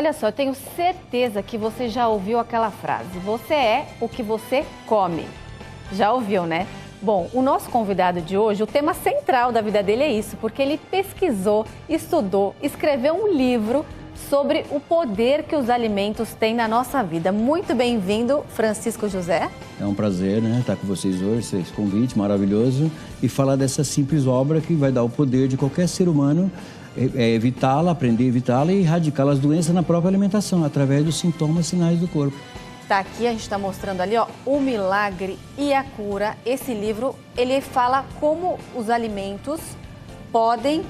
Olha só, eu tenho certeza que você já ouviu aquela frase: você é o que você come. Já ouviu, né? Bom, o nosso convidado de hoje, o tema central da vida dele é isso, porque ele pesquisou, estudou, escreveu um livro sobre o poder que os alimentos têm na nossa vida. Muito bem-vindo, Francisco José. É um prazer, né, estar com vocês hoje, esse convite maravilhoso, e falar dessa simples obra que vai dar o poder de qualquer ser humano evitá-la, aprender a evitá-la e erradicar as doenças na própria alimentação, através dos sintomas e sinais do corpo. Tá aqui, a gente está mostrando ali, ó, O Milagre e a Cura. Esse livro, ele fala como os alimentos podem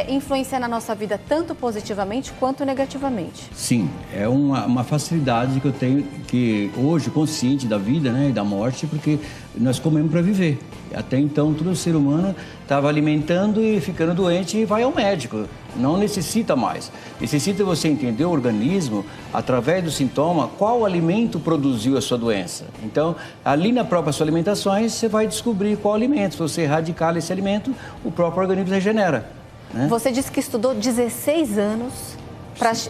influenciar na nossa vida tanto positivamente quanto negativamente. Sim, é uma facilidade que eu tenho, que hoje, consciente da vida, né, e da morte, porque nós comemos para viver. Até então, todo ser humano estava alimentando e ficando doente e vai ao médico. Não necessita mais. Necessita você entender o organismo, através do sintoma, qual alimento produziu a sua doença. Então, ali na própria sua alimentação, você vai descobrir qual alimento. Se você erradicar esse alimento, o próprio organismo regenera. Né? Você disse que estudou 16 anos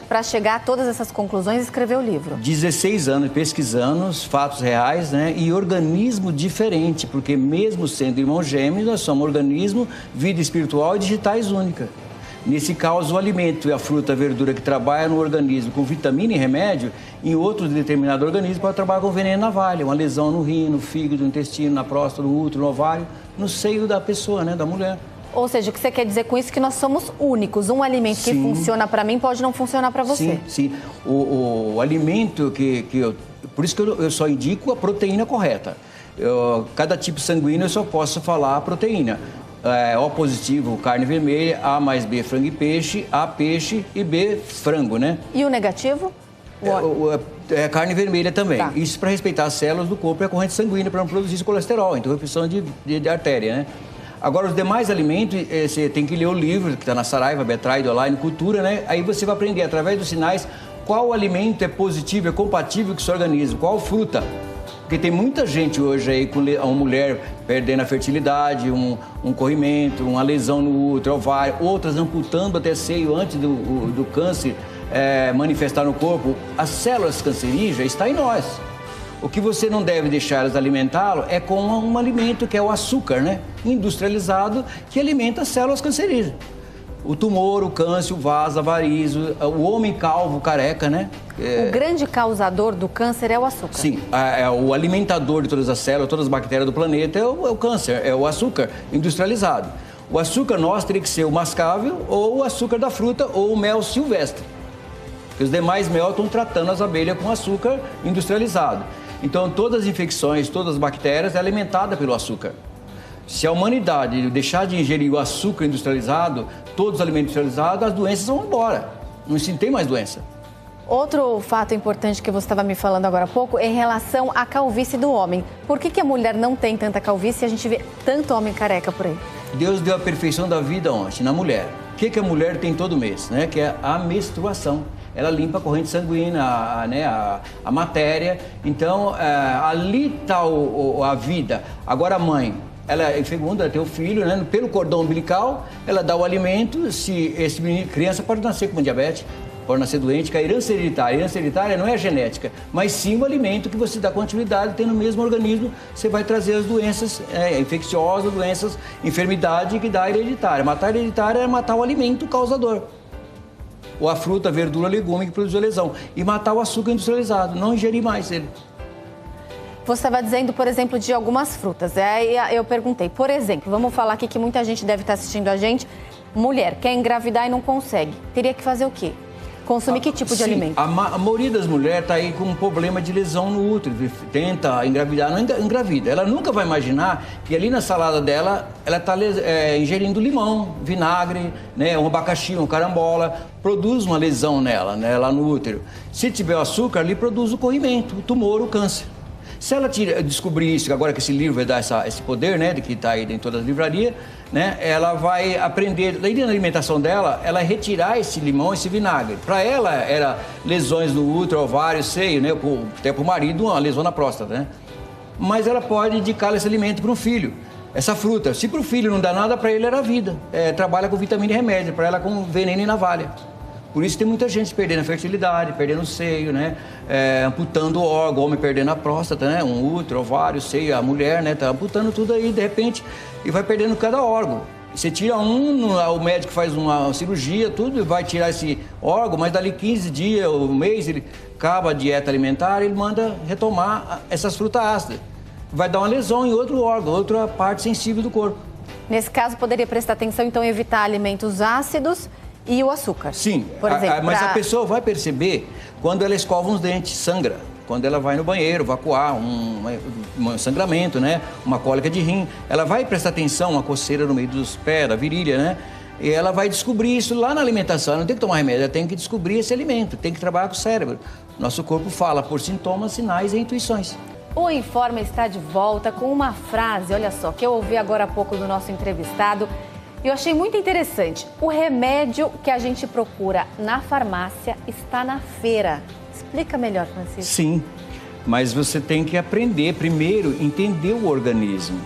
para chegar a todas essas conclusões e escrever o livro. 16 anos pesquisando os fatos reais, né? E organismo diferente, porque mesmo sendo irmãos gêmeos, nós somos organismo, vida espiritual e digitais única. Nesse caso, o alimento e a fruta, a verdura que trabalha no organismo com vitamina e remédio, em outro determinado organismo pode trabalhar com veneno na navalha, uma lesão no rim, no fígado, no intestino, na próstata, no útero, no ovário, no seio da pessoa, né? Da mulher. Ou seja, o que você quer dizer com isso é que nós somos únicos. Um alimento que funciona para mim pode não funcionar para você. Sim, sim. O alimento que eu... Por isso que eu só indico a proteína correta. Cada tipo sanguíneo eu só posso falar a proteína. O positivo, carne vermelha, A mais B, frango e peixe, A, peixe e B, frango, né? E o negativo? Carne vermelha também. Tá. Isso para respeitar as células do corpo e a corrente sanguínea, para não produzir esse colesterol, interrupção de artéria, né? Agora, os demais alimentos, você tem que ler o livro que está na Saraiva, Betride, Online, Cultura, né? Aí você vai aprender, através dos sinais, qual alimento é positivo, é compatível com o seu organismo, qual fruta. Porque tem muita gente hoje aí com uma mulher perdendo a fertilidade, um corrimento, uma lesão no útero, ovário, outras amputando até seio antes do câncer manifestar no corpo. As células cancerígenas estão em nós. O que você não deve deixar elas alimentá-lo é com um alimento que é o açúcar, né? Industrializado, que alimenta as células cancerígenas. O tumor, o câncer, o vaso, a varize, o homem calvo, careca, né? O grande causador do câncer é o açúcar. Sim, o alimentador de todas as células, todas as bactérias do planeta é o câncer, é o açúcar industrializado. O açúcar nosso teria que ser o mascável, ou o açúcar da fruta, ou o mel silvestre. Porque os demais mel estão tratando as abelhas com açúcar industrializado. Então, todas as infecções, todas as bactérias é alimentada pelo açúcar. Se a humanidade deixar de ingerir o açúcar industrializado, todos os alimentos industrializados, as doenças vão embora. Não se tem mais doença. Outro fato importante que você estava me falando agora há pouco é em relação à calvície do homem. Por que a mulher não tem tanta calvície e a gente vê tanto homem careca por aí? Deus deu a perfeição da vida onde? Na mulher. O que a mulher tem todo mês? Né? Que é a menstruação. Ela limpa a corrente sanguínea, a matéria. Então, ali está a vida. Agora, a mãe, ela é fecunda, ela tem o filho, né? Pelo cordão umbilical, ela dá o alimento. Se esse menino, criança pode nascer com uma diabetes, pode nascer doente, que a herança hereditária. A herança hereditária não é a genética, mas sim o alimento que você dá continuidade, tem no mesmo organismo, você vai trazer as doenças infecciosas, doenças, enfermidade que dá a hereditária. Matar a hereditária é matar o alimento causador. Ou a fruta, a verdura, legume que produz a lesão. E matar o açúcar industrializado, não ingerir mais ele. Você estava dizendo, por exemplo, de algumas frutas. Aí eu perguntei, por exemplo, vamos falar aqui que muita gente deve estar assistindo a gente. Mulher quer engravidar e não consegue. Teria que fazer o quê? Consumir que tipo de alimento? A maioria das mulheres está aí com um problema de lesão no útero, tenta engravidar, não engravida. Ela nunca vai imaginar que ali na salada dela, ela está ingerindo limão, vinagre, né, um abacaxi, um carambola, produz uma lesão nela, né, lá no útero. Se tiver o açúcar, ali produz o corrimento, o tumor, o câncer. Se ela descobrir isso, agora que esse livro vai dar esse poder, né, de que está aí em todas as livrarias, né, ela vai aprender, daí na alimentação dela, ela retirar esse limão, esse vinagre. Para ela, era lesões no útero, ovário, seio, né, até para o marido, uma lesão na próstata, né. Mas ela pode indicar esse alimento para um filho, essa fruta. Se para o filho não dá nada, para ele era a vida. Trabalha com vitamina e remédio, para ela com veneno e navalha. Por isso tem muita gente perdendo a fertilidade, perdendo o seio, né? Amputando o órgão, o homem perdendo a próstata, né? Um útero, ovário, seio, a mulher, né? Tá amputando tudo aí, de repente, e vai perdendo cada órgão. Você tira o médico faz uma cirurgia, tudo, e vai tirar esse órgão, mas dali 15 dias, um mês, ele acaba a dieta alimentar, ele manda retomar essas frutas ácidas. Vai dar uma lesão em outro órgão, outra parte sensível do corpo. Nesse caso, poderia prestar atenção, então, evitar alimentos ácidos e o açúcar. Sim, por exemplo, mas a pessoa vai perceber quando ela escova os dentes, sangra. Quando ela vai no banheiro, evacuar, um sangramento, né? Uma cólica de rim. Ela vai prestar atenção, uma coceira no meio dos pés, da virilha, né? E ela vai descobrir isso lá na alimentação. Ela não tem que tomar remédio, ela tem que descobrir esse alimento, tem que trabalhar com o cérebro. Nosso corpo fala por sintomas, sinais e intuições. O Informa está de volta com uma frase, olha só, que eu ouvi agora há pouco do nosso entrevistado e eu achei muito interessante. O remédio que a gente procura na farmácia está na feira. Explica melhor, Francisco. Sim, mas você tem que aprender primeiro, entender o organismo.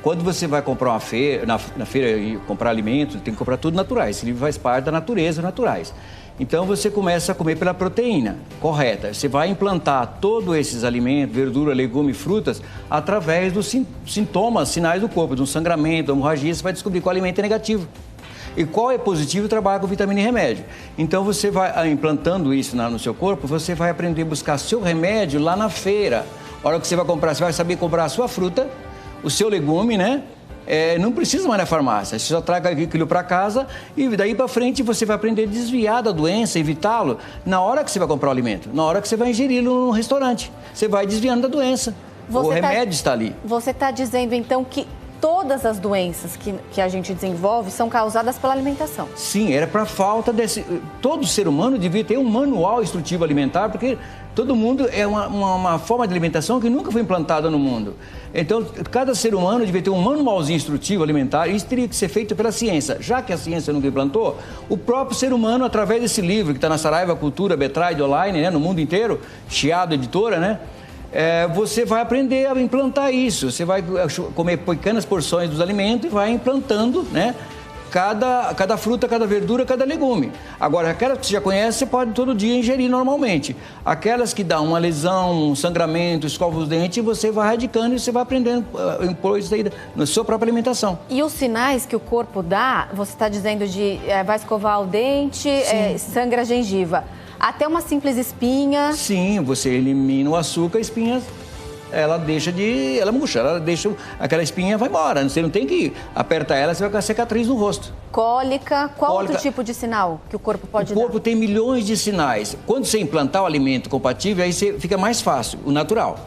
Quando você vai comprar na feira e comprar alimentos, tem que comprar tudo naturais. Esse livro faz parte da natureza, naturais. Então você começa a comer pela proteína correta. Você vai implantar todos esses alimentos, verdura, legume, frutas, através dos sintomas, sinais do corpo, de um sangramento, hemorragia, você vai descobrir qual alimento é negativo. E qual é positivo, trabalha com vitamina e remédio. Então você vai implantando isso no seu corpo, você vai aprender a buscar seu remédio lá na feira. A hora que você vai comprar, você vai saber comprar a sua fruta, o seu legume, né? Não precisa mais na farmácia, você só traga aquilo para casa e daí para frente você vai aprender a desviar da doença, evitá-lo na hora que você vai comprar o alimento, na hora que você vai ingeri-lo no restaurante. Você vai desviando da doença, o remédio está ali. Você está dizendo então que todas as doenças que a gente desenvolve são causadas pela alimentação? Sim, era para falta desse... Todo ser humano devia ter um manual instrutivo alimentar, porque todo mundo é uma forma de alimentação que nunca foi implantada no mundo. Então, cada ser humano devia ter um manualzinho instrutivo alimentar, e isso teria que ser feito pela ciência. Já que a ciência nunca implantou, o próprio ser humano, através desse livro que está na Saraiva Cultura Betride Online, né, no mundo inteiro, Chiado Editora, né? Você vai aprender a implantar isso. Você vai comer pequenas porções dos alimentos e vai implantando, né? Cada fruta, cada verdura, cada legume. Agora, aquelas que você já conhece, você pode todo dia ingerir normalmente. Aquelas que dão uma lesão, um sangramento, escova os dentes, você vai radicando e você vai aprendendo a impor isso aí na sua própria alimentação. E os sinais que o corpo dá, você está dizendo de vai escovar o dente, sangra a gengiva. Até uma simples espinha. Sim, você elimina o açúcar, a espinha, ela murcha, aquela espinha vai embora. Você não tem que apertar ela, você vai com a cicatriz no rosto. Cólica, outro tipo de sinal que o corpo pode dar? O corpo tem milhões de sinais. Quando você implantar o alimento compatível, aí fica mais fácil, o natural.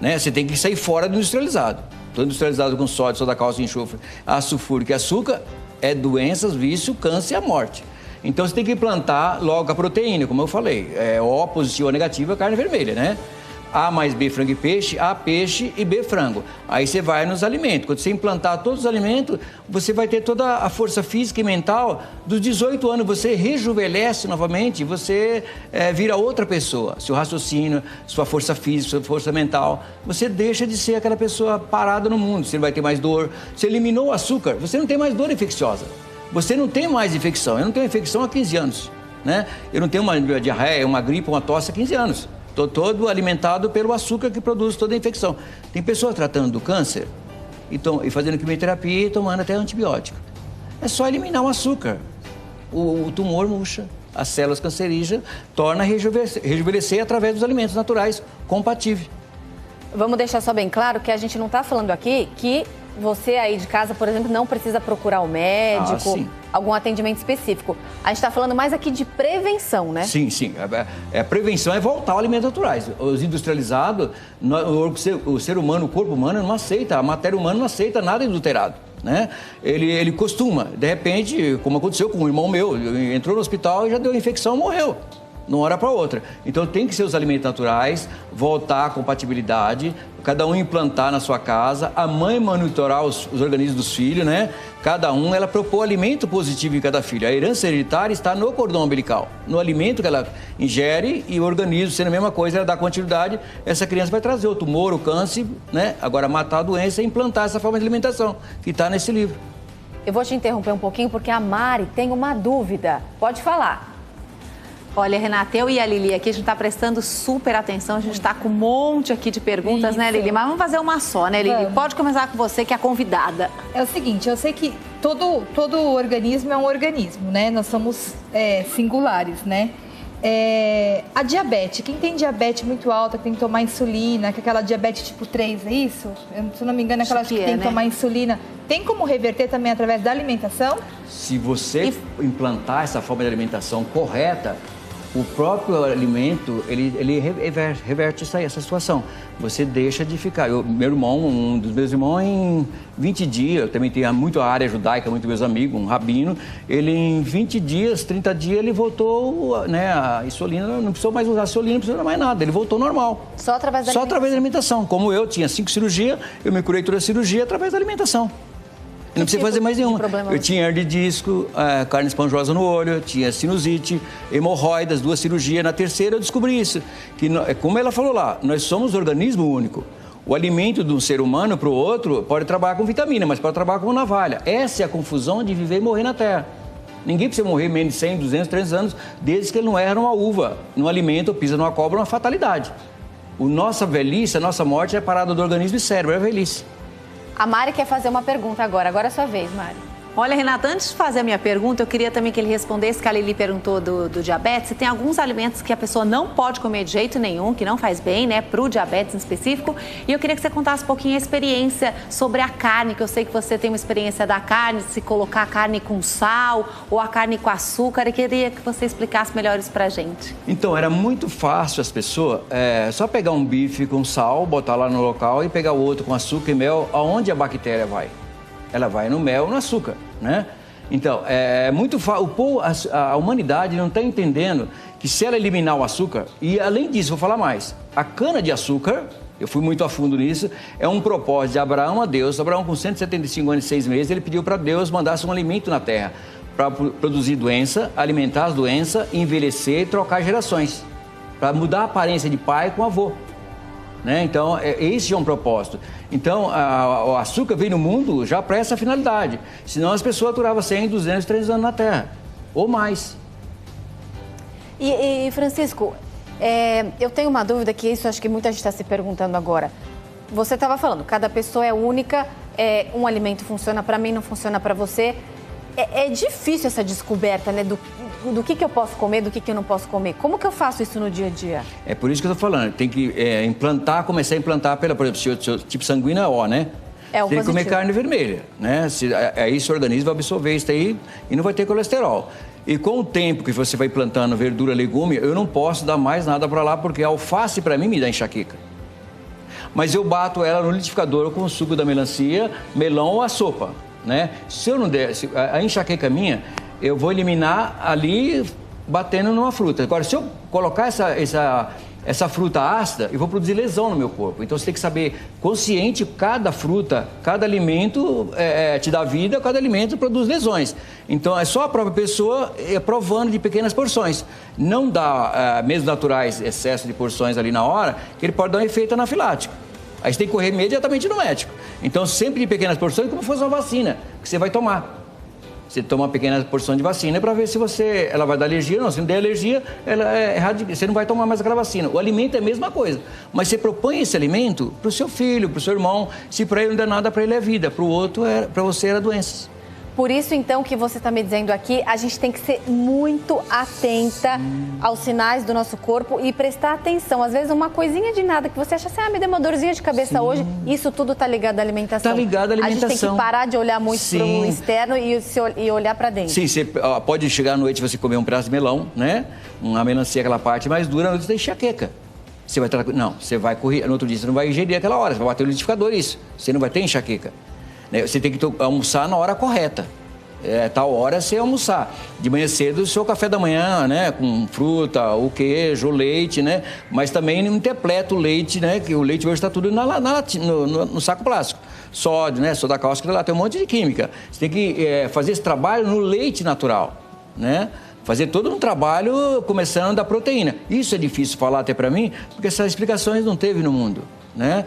Né? Você tem que sair fora do industrializado. Todo industrializado com sódio, soda cáustica, enxofre, ácido fúrico e açúcar é doenças, vício, câncer e a morte. Então você tem que implantar logo a proteína, como eu falei. O positivo ou negativo é carne vermelha, né? A mais B, frango e peixe, A, peixe e B, frango. Aí você vai nos alimentos. Quando você implantar todos os alimentos, você vai ter toda a força física e mental. Dos 18 anos, você rejuvenesce novamente, você vira outra pessoa. Seu raciocínio, sua força física, sua força mental. Você deixa de ser aquela pessoa parada no mundo. Você não vai ter mais dor. Você eliminou o açúcar, você não tem mais dor infecciosa. Você não tem mais infecção. Eu não tenho infecção há 15 anos, né? Eu não tenho uma diarreia, uma gripe, uma tosse há 15 anos. Estou todo alimentado pelo açúcar que produz toda a infecção. Tem pessoas tratando do câncer e fazendo quimioterapia e tomando até antibiótico. É só eliminar o açúcar. O tumor murcha, as células cancerígenas torna a rejuvenescer através dos alimentos naturais compatíveis. Vamos deixar só bem claro que a gente não está falando aqui que você aí de casa, por exemplo, não precisa procurar um médico, algum atendimento específico. A gente está falando mais aqui de prevenção, né? Sim. A prevenção é voltar aos alimentos naturais. Os industrializados, o ser humano, o corpo humano não aceita, a matéria humana não aceita nada adulterado, né? Ele costuma, de repente, como aconteceu com um irmão meu, entrou no hospital e já deu infecção e morreu. De uma hora para outra. Então tem que ser os alimentos naturais, voltar à compatibilidade, cada um implantar na sua casa, a mãe monitorar os organismos dos filhos, né? Cada ela propõe alimento positivo em cada filho. A herança hereditária está no cordão umbilical, no alimento que ela ingere, e o organismo, sendo a mesma coisa, ela dá continuidade, essa criança vai trazer o tumor, o câncer, né? Agora matar a doença e implantar essa forma de alimentação que está nesse livro. Eu vou te interromper um pouquinho porque a Mari tem uma dúvida. Pode falar. Olha, Renata, eu e a Lili aqui, a gente está prestando super atenção, a gente está com um monte aqui de perguntas, né, Lili? Mas vamos fazer uma só, né, Lili? Vamos. Pode começar com você, que é a convidada. É o seguinte, eu sei que todo organismo é um organismo, né? Nós somos singulares, né? A diabetes, quem tem diabetes muito alta, que tem que tomar insulina, que é aquela diabetes tipo 3, é isso? Se eu não me engano, é aquela que tem que tomar insulina. Tem como reverter também através da alimentação? Se você implantar essa forma de alimentação correta, o próprio alimento, ele reverte essa situação. Você deixa de ficar. Meu irmão, um dos meus irmãos, em 20 dias, eu também tenho muito a área judaica, muitos meus amigos, um rabino, ele em 20 dias, 30 dias, ele voltou, né, a insulina, não precisou mais usar insulina, não precisou mais nada, ele voltou normal. Só através da alimentação? Só através da alimentação. Como eu tinha 5 cirurgias, eu me curei toda a cirurgia através da alimentação. Eu não precisei fazer mais nenhuma. Eu tinha hernia de disco, carne esponjosa no olho, tinha sinusite, hemorroidas, 2 cirurgias. Na terceira eu descobri isso. Que, como ela falou lá, nós somos organismo único. O alimento de um ser humano para o outro pode trabalhar com vitamina, mas pode trabalhar com navalha. Essa é a confusão de viver e morrer na Terra. Ninguém precisa morrer menos de 100, 200, 300 anos, desde que ele não erra uma uva, num alimento, pisa numa cobra, uma fatalidade. Nossa velhice, a nossa morte é parada do organismo e cérebro, é a velhice. A Mari quer fazer uma pergunta agora. Agora é a sua vez, Mari. Olha, Renata, antes de fazer a minha pergunta, eu queria também que ele respondesse, que a Lili perguntou do diabetes, se tem alguns alimentos que a pessoa não pode comer de jeito nenhum, que não faz bem, né, pro diabetes em específico. E eu queria que você contasse um pouquinho a experiência sobre a carne, que eu sei que você tem uma experiência da carne, se colocar a carne com sal ou a carne com açúcar. Eu queria que você explicasse melhor isso pra gente. Então, era muito fácil as pessoas, só pegar um bife com sal, botar lá no local e pegar o outro com açúcar e mel, aonde a bactéria vai? Ela vai no mel, no açúcar, né? Então, é muito fácil. A humanidade não está entendendo que se ela eliminar o açúcar, e além disso, vou falar mais, a cana-de-açúcar, eu fui muito a fundo nisso, é um propósito de Abraão a Deus. Abraão, com 175 anos e 6 meses, ele pediu para Deus mandasse um alimento na terra para produzir doença, alimentar as doenças, envelhecer e trocar gerações, para mudar a aparência de pai com avô. Né? Então, esse é um propósito. Então, o açúcar veio no mundo já para essa finalidade. Senão as pessoas duravam 100, 200, 300 anos na Terra, ou mais. E Francisco, eu tenho uma dúvida que isso acho que muita gente está se perguntando agora. Você estava falando, cada pessoa é única, um alimento funciona para mim, não funciona para você. É difícil essa descoberta, né, do que eu posso comer, do que eu não posso comer. Como que eu faço isso no dia a dia? É por isso que eu estou falando. Tem que começar a implantar, por exemplo, seu tipo sanguíneo é O, né? É o tem positivo. que comer carne vermelha, né? Aí seu organismo vai absorver isso aí e não vai ter colesterol. E com o tempo que você vai plantando verdura, legume, eu não posso dar mais nada para lá, porque a alface para mim me dá enxaqueca. Mas eu bato ela no liquidificador com o suco da melancia, melão ou a sopa, né? Se eu não der, a enxaqueca minha, eu vou eliminar ali batendo numa fruta. Agora, se eu colocar essa fruta ácida, eu vou produzir lesão no meu corpo. Então, você tem que saber, consciente, cada fruta, cada alimento te dá vida, cada alimento produz lesões. Então, é só a própria pessoa provando de pequenas porções. Não dá, mesmo naturais, excesso de porções ali na hora, que ele pode dar um efeito anafilático. Aí você tem que correr imediatamente no médico. Então, sempre de pequenas porções, como se fosse uma vacina, que você vai tomar. Você toma uma pequena porção de vacina para ver se ela vai dar alergia ou não. Se não der alergia, você não vai tomar mais aquela vacina. O alimento é a mesma coisa. Mas você propõe esse alimento para o seu filho, para o seu irmão. Se para ele não der nada, para ele é vida. Para o outro, para você, era doenças. Por isso, então, que você está me dizendo aqui, a gente tem que ser muito atenta aos sinais do nosso corpo e prestar atenção. Às vezes, uma coisinha de nada que você acha assim, me deu uma dorzinha de cabeça hoje, isso tudo está ligado à alimentação. Está ligado à alimentação. A gente tem que parar de olhar muito para o externo e olhar para dentro. Sim, você pode chegar à noite e você comer um pedaço de melão, né? Uma melancia, aquela parte mais dura, à noite você tem enxaqueca. Você vai correr, no outro dia você não vai ingerir aquela hora, você vai bater no liquidificador, isso. Você não vai ter enxaqueca. Você tem que almoçar na hora correta. Tal hora você almoçar. De manhã cedo, o seu café da manhã, né? Com fruta, o queijo, o leite, né? Mas também não interpleta o leite, né? Que o leite hoje está tudo no saco plástico. Sódio, né? Soda cáustica, lá tem um monte de química. Você tem que fazer esse trabalho no leite natural, né? Fazer todo um trabalho começando da proteína. Isso é difícil falar até para mim, porque essas explicações não teve no mundo. né?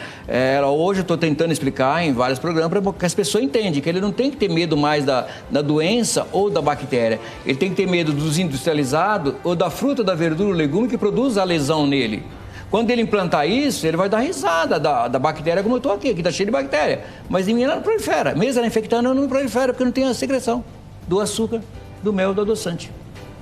Hoje eu estou tentando explicar em vários programas para que as pessoas entendam que ele não tem que ter medo mais da doença ou da bactéria. Ele tem que ter medo dos industrializados ou da fruta, da verdura, do legume que produz a lesão nele. Quando ele implantar isso, ele vai dar risada da bactéria, como eu estou aqui está cheio de bactéria. Mas em mim ela não prolifera. Mesmo ela infectando, ela não prolifera, porque não tem a secreção do açúcar, do mel, do adoçante.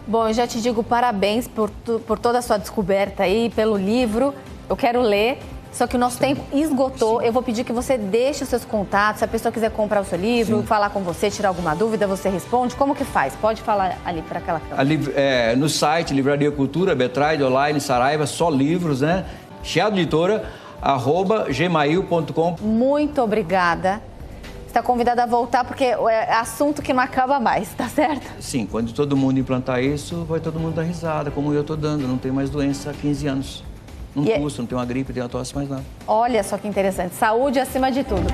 Bom, eu já te digo parabéns por toda a sua descoberta aí, pelo livro. Eu quero ler, só que o nosso tempo esgotou. Sim. Eu vou pedir que você deixe os seus contatos. Se a pessoa quiser comprar o seu livro, sim, falar com você, tirar alguma dúvida, você responde. Como que faz? Pode falar ali para aquela câmera. No site, Livraria Cultura, Betride, Online, Saraiva, só livros, né? Chiado Editora, @gmail.com. Muito obrigada. Está convidada a voltar, porque é assunto que não acaba mais, tá certo? Sim, quando todo mundo implantar isso, vai todo mundo dar risada, como eu estou dando. Não tem mais doença há 15 anos. Não custa, não tem uma gripe, tem uma tosse, mais nada. Olha só que interessante. Saúde acima de tudo.